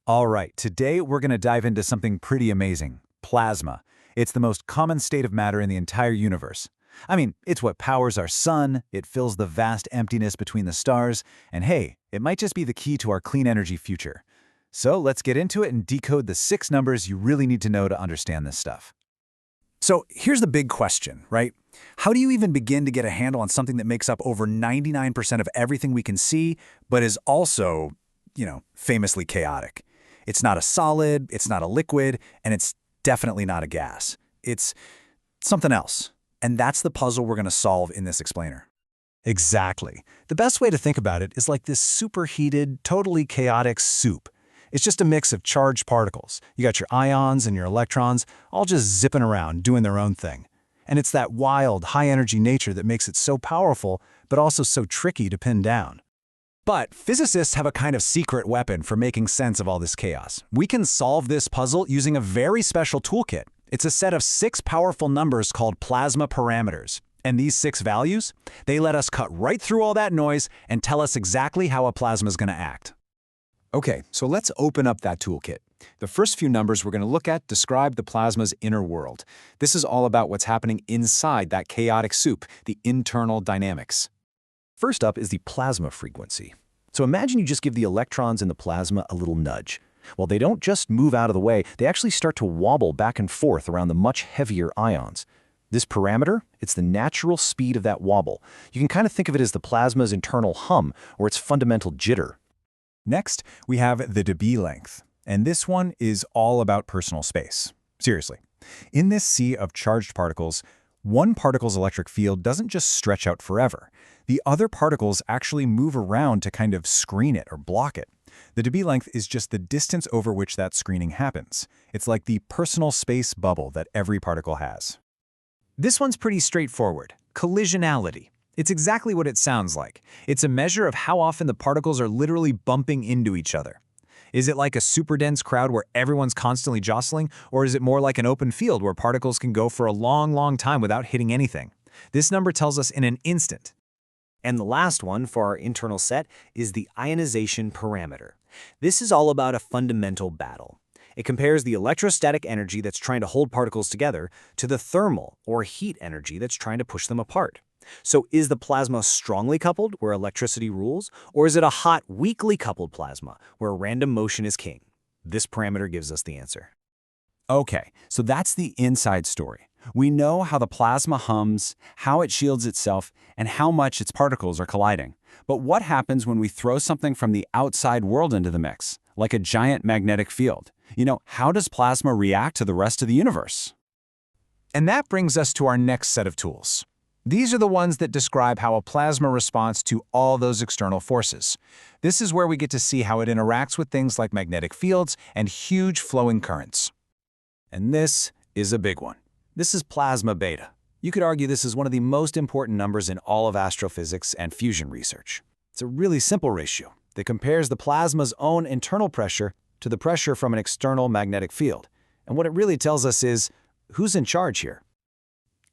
All right, today we're going to dive into something pretty amazing, plasma. It's the most common state of matter in the entire universe. I mean, it's what powers our sun, it fills the vast emptiness between the stars, and hey, it might just be the key to our clean energy future. So let's get into it and decode the 6 numbers you really need to know to understand this stuff. So here's the big question, right? How do you even begin to get a handle on something that makes up over 99% of everything we can see, but is also, famously chaotic? It's not a solid, it's not a liquid, and it's definitely not a gas. It's something else. And that's the puzzle we're going to solve in this explainer. Exactly. The best way to think about it is like this superheated, totally chaotic soup. It's just a mix of charged particles. You got your ions and your electrons all just zipping around, doing their own thing. And it's that wild, high-energy nature that makes it so powerful, but also so tricky to pin down. But physicists have a kind of secret weapon for making sense of all this chaos. We can solve this puzzle using a very special toolkit. It's a set of 6 powerful numbers called plasma parameters. And these 6 values, they let us cut right through all that noise and tell us exactly how a plasma is going to act. Okay, so let's open up that toolkit. The first few numbers we're going to look at describe the plasma's inner world. This is all about what's happening inside that chaotic soup, the internal dynamics. First up is the plasma frequency. So imagine you just give the electrons in the plasma a little nudge. Well, they don't just move out of the way, they actually start to wobble back and forth around the much heavier ions. This parameter, it's the natural speed of that wobble. You can kind of think of it as the plasma's internal hum or its fundamental jitter. Next, we have the dB length. And this one is all about personal space. Seriously. In this sea of charged particles, one particle's electric field doesn't just stretch out forever. The other particles actually move around to kind of screen it or block it. The dB length is just the distance over which that screening happens. It's like the personal space bubble that every particle has. This one's pretty straightforward. Collisionality. It's exactly what it sounds like. It's a measure of how often the particles are literally bumping into each other. Is it like a super dense crowd where everyone's constantly jostling, or is it more like an open field where particles can go for a long, long time without hitting anything? This number tells us in an instant. And the last one for our internal set is the ionization parameter. This is all about a fundamental battle. It compares the electrostatic energy that's trying to hold particles together to the thermal or heat energy that's trying to push them apart. So is the plasma strongly coupled, where electricity rules, or is it a hot, weakly coupled plasma, where random motion is king? This parameter gives us the answer. Okay, so that's the inside story. We know how the plasma hums, how it shields itself, and how much its particles are colliding. But what happens when we throw something from the outside world into the mix, like a giant magnetic field? How does plasma react to the rest of the universe? And that brings us to our next set of tools. These are the ones that describe how a plasma responds to all those external forces. This is where we get to see how it interacts with things like magnetic fields and huge flowing currents. And this is a big one. This is plasma beta. You could argue this is one of the most important numbers in all of astrophysics and fusion research. It's a really simple ratio that compares the plasma's own internal pressure to the pressure from an external magnetic field. And what it really tells us is, who's in charge here?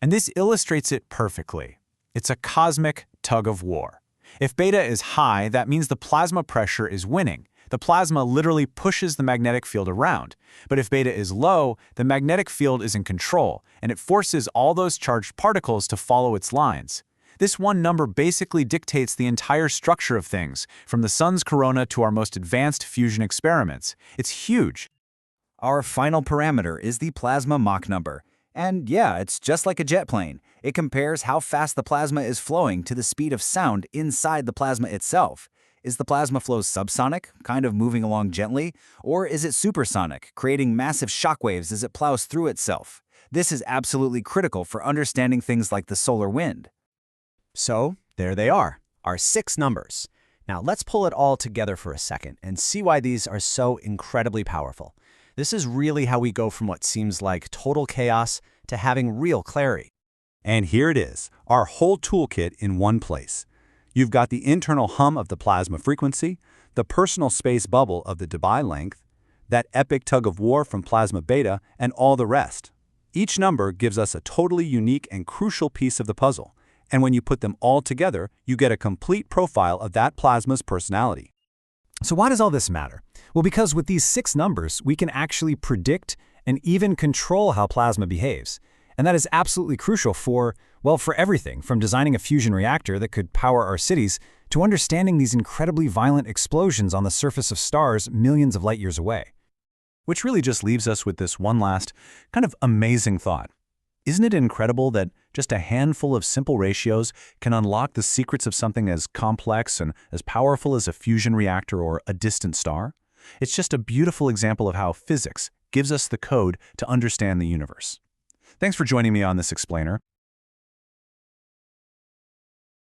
And this illustrates it perfectly. It's a cosmic tug of war. If beta is high, that means the plasma pressure is winning. The plasma literally pushes the magnetic field around. But if beta is low, the magnetic field is in control, and it forces all those charged particles to follow its lines. This one number basically dictates the entire structure of things, from the sun's corona to our most advanced fusion experiments. It's huge. Our final parameter is the plasma Mach number. And yeah, it's just like a jet plane. It compares how fast the plasma is flowing to the speed of sound inside the plasma itself. Is the plasma flow subsonic, kind of moving along gently, or is it supersonic, creating massive shockwaves as it plows through itself? This is absolutely critical for understanding things like the solar wind. So there they are, our 6 numbers. Now let's pull it all together for a second and see why these are so incredibly powerful. This is really how we go from what seems like total chaos to having real clarity. And here it is, our whole toolkit in one place. You've got the internal hum of the plasma frequency, the personal space bubble of the dB length, that epic tug of war from plasma beta, and all the rest. Each number gives us a totally unique and crucial piece of the puzzle, and when you put them all together, you get a complete profile of that plasma's personality. So why does all this matter? Well, because with these 6 numbers, we can actually predict and even control how plasma behaves. And that is absolutely crucial for, well, for everything, from designing a fusion reactor that could power our cities to understanding these incredibly violent explosions on the surface of stars millions of light years away. Which really just leaves us with this one last kind of amazing thought. Isn't it incredible that just a handful of simple ratios can unlock the secrets of something as complex and as powerful as a fusion reactor or a distant star? It's just a beautiful example of how physics gives us the code to understand the universe. Thanks for joining me on this explainer.